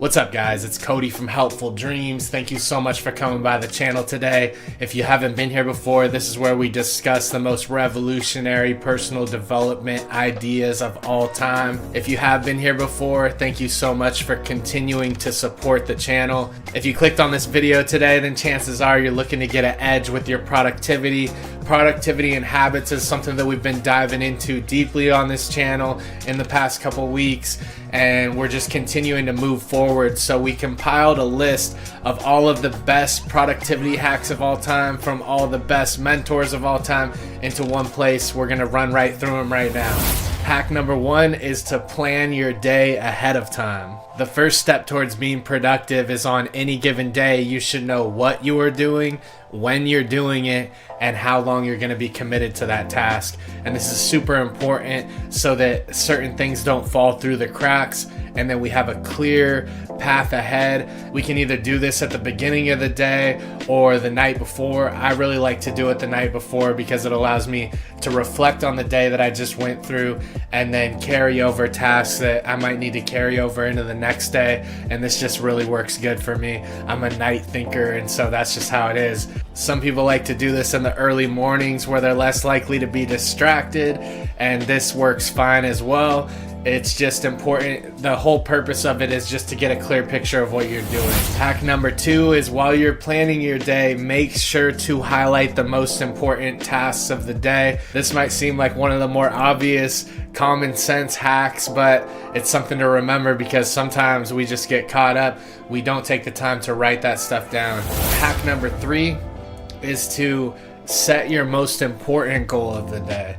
What's up, guys? It's Cody from Helpful Dreams. Thank you so much for coming by the channel today. If you haven't been here before, this is where we discuss the most revolutionary personal development ideas of all time. If you have been here before, thank you so much for continuing to support the channel. If you clicked on this video today, then chances are you're looking to get an edge with your productivity. Productivity and habits is something that we've been diving into deeply on this channel in the past couple weeks, and we're just continuing to move forward. So we compiled a list of all of the best productivity hacks of all time from all the best mentors of all time into one place. We're gonna run right through them right now. Hack number one is to plan your day ahead of time. The first step towards being productive is on any given day, you should know what you are doing, when you're doing it, and how long you're going to be committed to that task. And this is super important so that certain things don't fall through the cracks, and then we have a clear path ahead. We can either do this at the beginning of the day or the night before. I really like to do it the night before because it allows me to reflect on the day that I just went through and then carry over tasks that I might need to carry over into the next day. And this just really works good for me. I'm a night thinker, and so that's just how it is. Some people like to do this in the early mornings where they're less likely to be distracted, and this works fine as well. It's just important. The whole purpose of it is just to get a clear picture of what you're doing. Hack number two is while you're planning your day, make sure to highlight the most important tasks of the day. This might seem like one of the more obvious common sense hacks, but it's something to remember because sometimes we just get caught up. We don't take the time to write that stuff down. Hack number three is to set your most important goal of the day.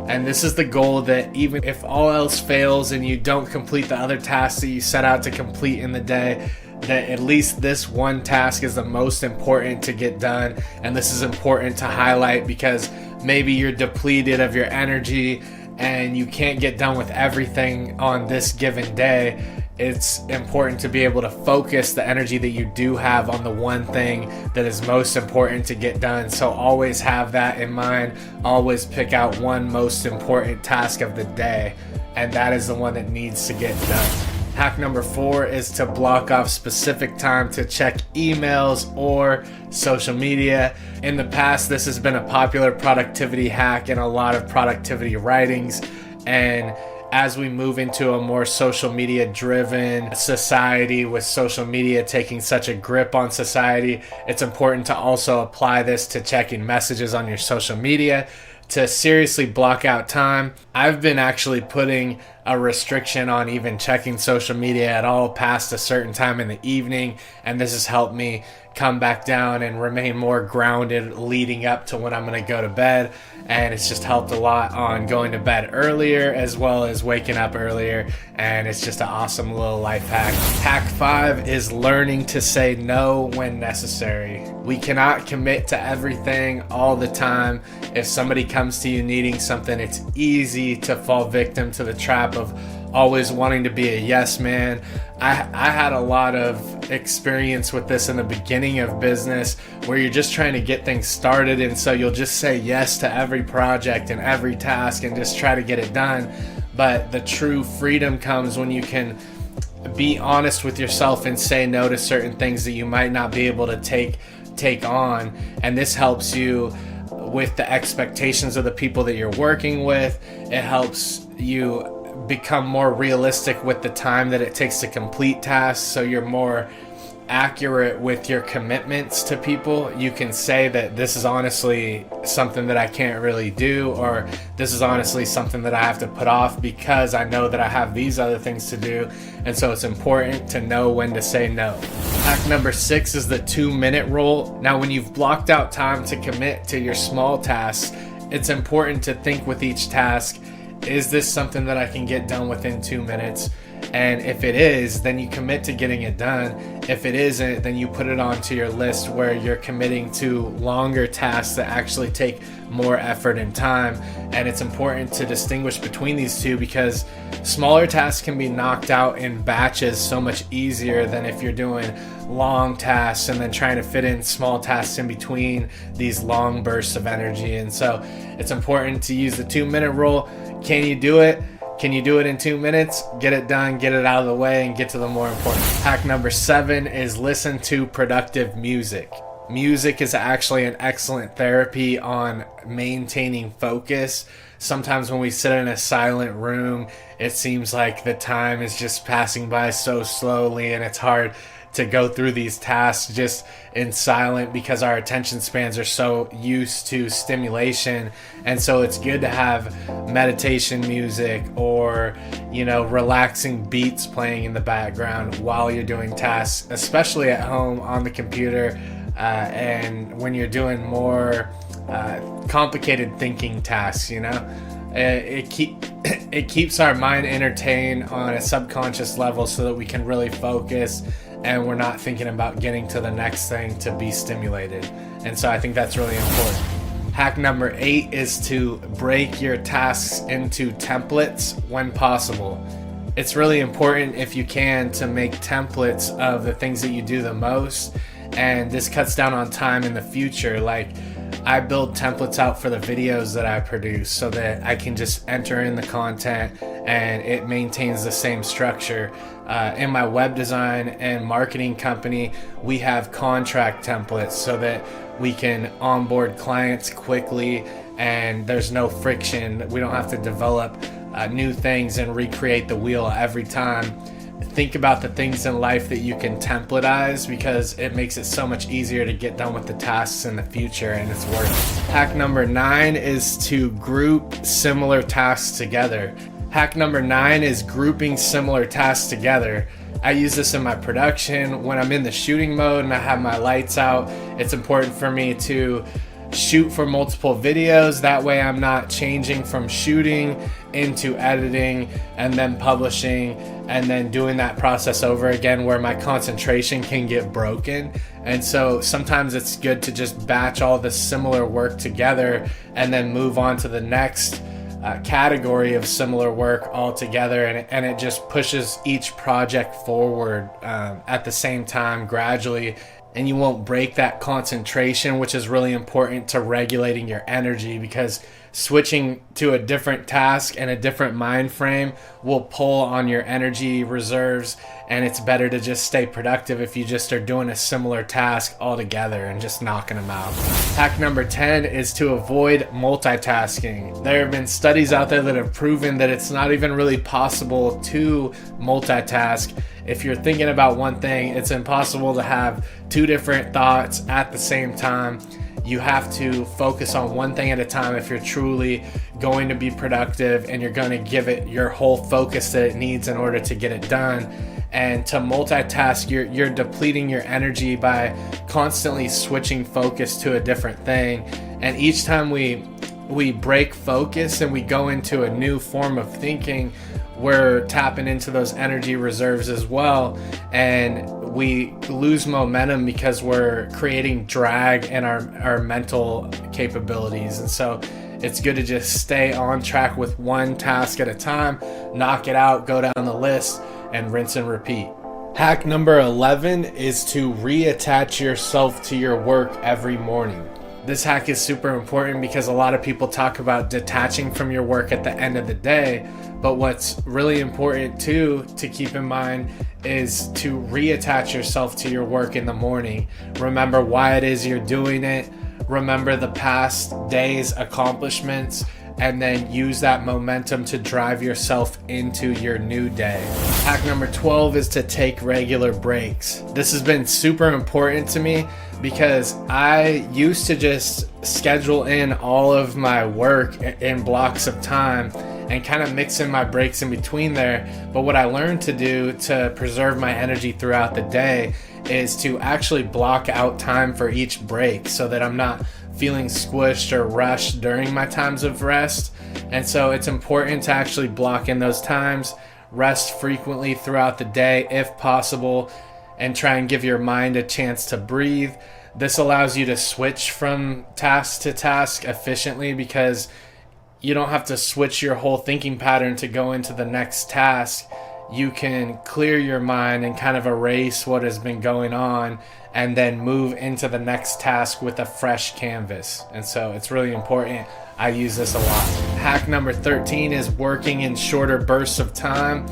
And this is the goal that even if all else fails and you don't complete the other tasks that you set out to complete in the day, that at least this one task is the most important to get done. And this is important to highlight because maybe you're depleted of your energy and you can't get done with everything on this given day. It's important to be able to focus the energy that you do have on the one thing that is most important to get done. So always have that in mind. Always pick out one most important task of the day, and that is the one that needs to get done. Hack number four is to block off specific time to check emails or social media. In the past, this has been a popular productivity hack in a lot of productivity writings, and as we move into a more social media driven society, with social media taking such a grip on society, it's important to also apply this to checking messages on your social media, to seriously block out time. I've been actually putting a restriction on even checking social media at all past a certain time in the evening, and this has helped me come back down and remain more grounded leading up to when I'm going to go to bed. And it's just helped a lot on going to bed earlier as well as waking up earlier, and it's just an awesome little life hack. Hack five is learning to say no when necessary. We cannot commit to everything all the time. If somebody comes to you needing something, it's easy to fall victim to the trap of always wanting to be a yes man. I had a lot of experience with this in the beginning of business where you're just trying to get things started, and so you'll just say yes to every project and every task and just try to get it done. But the true freedom comes when you can be honest with yourself and say no to certain things that you might not be able to take on, and this helps you with the expectations of the people that you're working with. It helps you become more realistic with the time that it takes to complete tasks, so you're more accurate with your commitments to people. You can say that this is honestly something that I can't really do, or this is honestly something that I have to put off because I know that I have these other things to do. And so it's important to know when to say no. Hack number six is the 2-minute rule. Now, when you've blocked out time to commit to your small tasks, it's important to think with each task, is this something that I can get done within 2 minutes? And if it is, then you commit to getting it done. If it isn't, then you put it onto your list where you're committing to longer tasks that actually take more effort and time. And it's important to distinguish between these two because smaller tasks can be knocked out in batches so much easier than if you're doing long tasks and then trying to fit in small tasks in between these long bursts of energy. And so it's important to use the 2-minute rule. Can you do it? Can you do it in 2 minutes? Get it done, get it out of the way, and get to the more important. Hack number 7 is listen to productive music. Music is actually an excellent therapy on maintaining focus. Sometimes when we sit in a silent room, it seems like the time is just passing by so slowly, and it's hard to go through these tasks just in silent because our attention spans are so used to stimulation. And so it's good to have meditation music or, relaxing beats playing in the background while you're doing tasks, especially at home on the computer, and when you're doing more complicated thinking tasks. It keeps our mind entertained on a subconscious level so that we can really focus and we're not thinking about getting to the next thing to be stimulated. And so I think that's really important. Hack number 8 is to break your tasks into templates when possible. It's really important, if you can, to make templates of the things that you do the most, and this cuts down on time in the future. Like, I build templates out for the videos that I produce so that I can just enter in the content and it maintains the same structure. In my web design and marketing company, we have contract templates so that we can onboard clients quickly and there's no friction. We don't have to develop new things and recreate the wheel every time. Think about the things in life that you can templatize, because it makes it so much easier to get done with the tasks in the future, and it's worth it. Hack number 9 is to group similar tasks together. Hack number 9 is grouping similar tasks together. I use this in my production. When I'm in the shooting mode and I have my lights out, it's important for me to shoot for multiple videos. That way I'm not changing from shooting into editing and then publishing and then doing that process over again, where my concentration can get broken. And so sometimes it's good to just batch all the similar work together and then move on to the next category of similar work altogether, and it just pushes each project forward at the same time gradually, and you won't break that concentration, which is really important to regulating your energy, because switching to a different task and a different mind frame will pull on your energy reserves, and it's better to just stay productive if you just are doing a similar task all together and just knocking them out. Hack number 10 is to avoid multitasking. There have been studies out there that have proven that it's not even really possible to multitask. If you're thinking about one thing, it's impossible to have 2 different thoughts at the same time. You have to focus on one thing at a time if you're truly going to be productive and you're going to give it your whole focus that it needs in order to get it done. And to multitask, you're depleting your energy by constantly switching focus to a different thing. And each time we break focus and we go into a new form of thinking, we're tapping into those energy reserves as well, and we lose momentum because we're creating drag in our mental capabilities. And so it's good to just stay on track with one task at a time, knock it out, go down the list, and rinse and repeat. Hack number 11 is to reattach yourself to your work every morning. This hack is super important because a lot of people talk about detaching from your work at the end of the day, but what's really important too to keep in mind is to reattach yourself to your work in the morning. Remember why it is you're doing it. Remember the past day's accomplishments, and then use that momentum to drive yourself into your new day. Hack number 12 is to take regular breaks. This has been super important to me because I used to just schedule in all of my work in blocks of time and kind of mix in my breaks in between there. But what I learned to do to preserve my energy throughout the day is to actually block out time for each break so that I'm not feeling squished or rushed during my times of rest. And so it's important to actually block in those times, rest frequently throughout the day if possible, and try and give your mind a chance to breathe. This allows you to switch from task to task efficiently because you don't have to switch your whole thinking pattern to go into the next task. You can clear your mind and kind of erase what has been going on and then move into the next task with a fresh canvas. And so it's really important. I use this a lot. Hack number 13 is working in shorter bursts of time.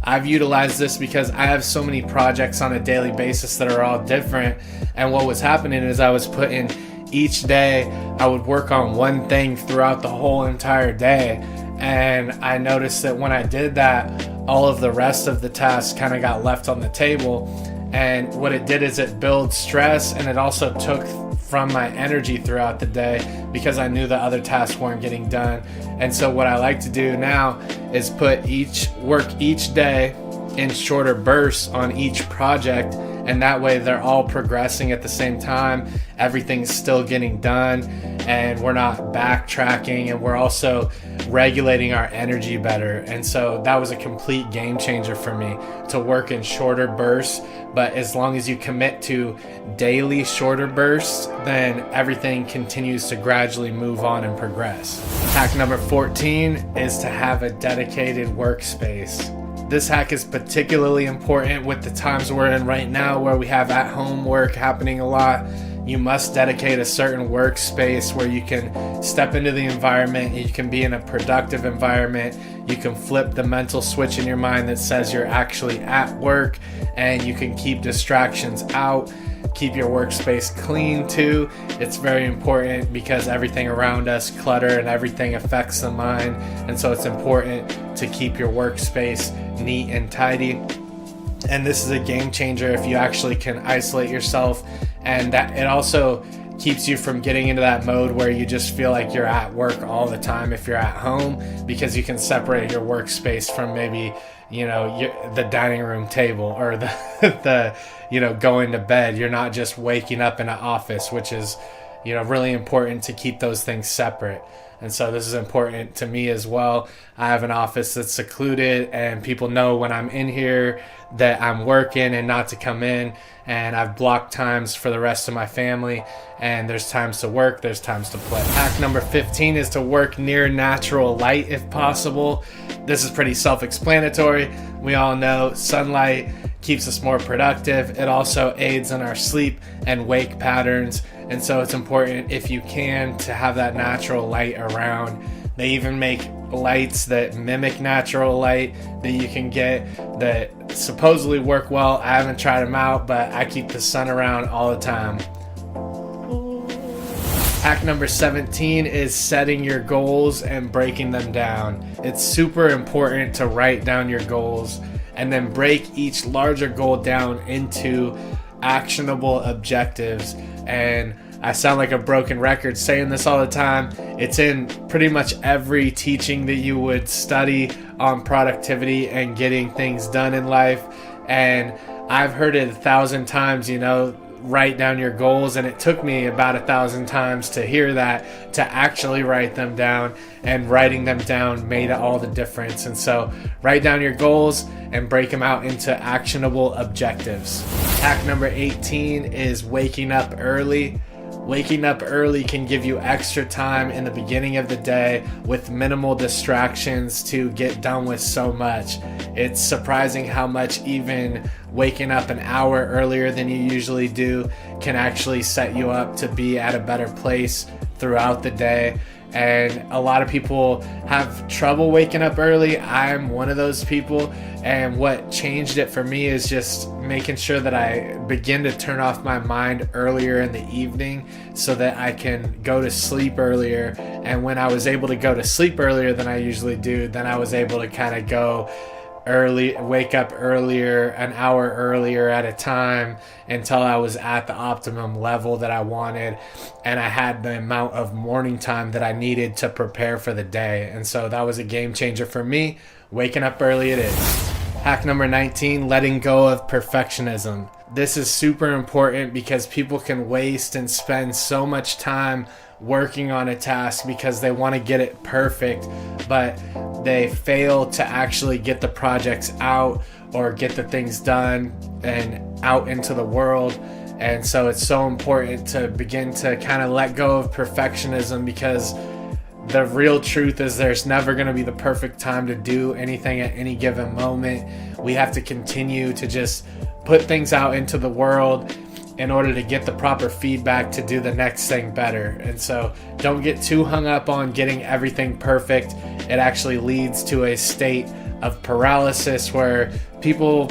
I've utilized this because I have so many projects on a daily basis that are all different. And what was happening is I was putting each day, I would work on one thing throughout the whole entire day. And I noticed that when I did that, all of the rest of the tasks kind of got left on the table. And what it did is it built stress, and it also took from my energy throughout the day because I knew the other tasks weren't getting done. And so what I like to do now is work each day in shorter bursts on each project, and that way they're all progressing at the same time. Everything's still getting done, and we're not backtracking, and we're also regulating our energy better. And so that was a complete game changer for me, to work in shorter bursts. But as long as you commit to daily shorter bursts, then everything continues to gradually move on and progress. Hack number 14 is to have a dedicated workspace. This hack is particularly important with the times we're in right now, where we have at-home work happening a lot. You must dedicate a certain workspace where you can step into the environment, you can be in a productive environment, you can flip the mental switch in your mind that says you're actually at work, and you can keep distractions out. Keep your workspace clean too. It's very important because everything around us, clutter and everything, affects the mind. And so it's important to keep your workspace neat and tidy. And this is a game changer if you actually can isolate yourself, and that it also keeps you from getting into that mode where you just feel like you're at work all the time if you're at home, because you can separate your workspace from maybe, the dining room table or the going to bed. You're not just waking up in an office, which is really important to keep those things separate. And so this is important to me as well. I have an office that's secluded, and people know when I'm in here that I'm working and not to come in. And I've blocked times for the rest of my family, and there's times to work, there's times to play. Hack number 15 is to work near natural light if possible. This is pretty self-explanatory. We all know sunlight keeps us more productive. It also aids in our sleep and wake patterns. And so it's important, if you can, to have that natural light around. They even make lights that mimic natural light that you can get that supposedly work well. I haven't tried them out, but I keep the sun around all the time. Hack number 17 is setting your goals and breaking them down. It's super important to write down your goals and then break each larger goal down into actionable objectives. And I sound like a broken record saying this all the time. It's in pretty much every teaching that you would study on productivity and getting things done in life. And I've heard it 1,000 times, write down your goals. And it took me about 1,000 times to hear that, to actually write them down. And writing them down made all the difference. And so write down your goals and break them out into actionable objectives. Hack number 18 is waking up early. Waking up early can give you extra time in the beginning of the day with minimal distractions to get done with so much. It's surprising how much even waking up an hour earlier than you usually do can actually set you up to be at a better place throughout the day. And a lot of people have trouble waking up early. I'm one of those people. And what changed it for me is just making sure that I begin to turn off my mind earlier in the evening so that I can go to sleep earlier. And when I was able to go to sleep earlier than I usually do, then I was able to kind of go wake up earlier, an hour earlier at a time, until I was at the optimum level that I wanted, and I had the amount of morning time that I needed to prepare for the day. And so that was a game changer for me. Waking up early it is. Hack number 19, letting go of perfectionism. This is super important because people can waste and spend so much time working on a task because they want to get it perfect, but they fail to actually get the projects out or get the things done and out into the world. And so it's so important to begin to kind of let go of perfectionism, because the real truth is there's never going to be the perfect time to do anything at any given moment. We have to continue to just put things out into the world in order to get the proper feedback to do the next thing better. And so don't get too hung up on getting everything perfect. It actually leads to a state of paralysis where people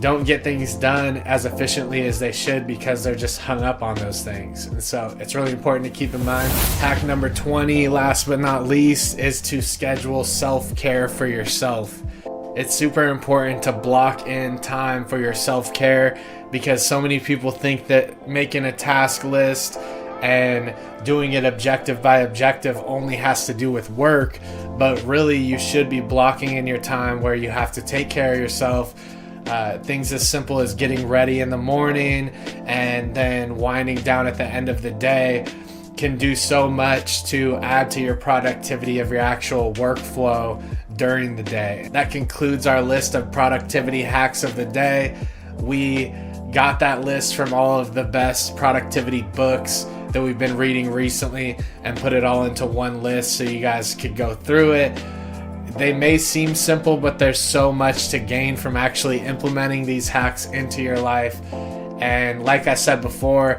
don't get things done as efficiently as they should because they're just hung up on those things. And so it's really important to keep in mind. Hack number 20, last but not least, is to schedule self-care for yourself. It's super important to block in time for your self-care because so many people think that making a task list and doing it objective by objective only has to do with work, but really you should be blocking in your time where you have to take care of yourself. Things as simple as getting ready in the morning and then winding down at the end of the day can do so much to add to your productivity of your actual workflow during the day. That concludes our list of productivity hacks of the day. We got that list from all of the best productivity books that we've been reading recently and put it all into one list so you guys could go through it. They may seem simple, but there's so much to gain from actually implementing these hacks into your life. And like I said before,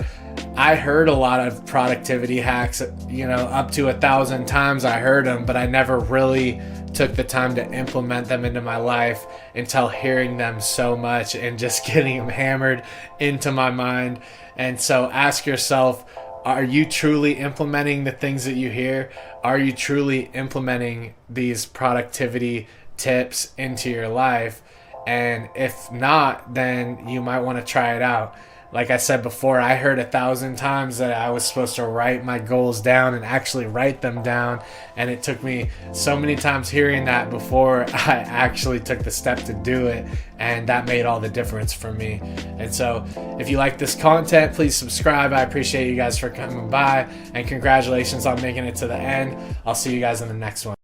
I heard a lot of productivity hacks, up to 1,000 times I heard them, but I never really took the time to implement them into my life until hearing them so much and just getting them hammered into my mind. And so ask yourself, are you truly implementing the things that you hear? Are you truly implementing these productivity tips into your life? And if not, then you might want to try it out. Like I said before, I heard 1,000 times that I was supposed to write my goals down and actually write them down. And it took me so many times hearing that before I actually took the step to do it. And that made all the difference for me. And so if you like this content, please subscribe. I appreciate you guys for coming by. And congratulations on making it to the end. I'll see you guys in the next one.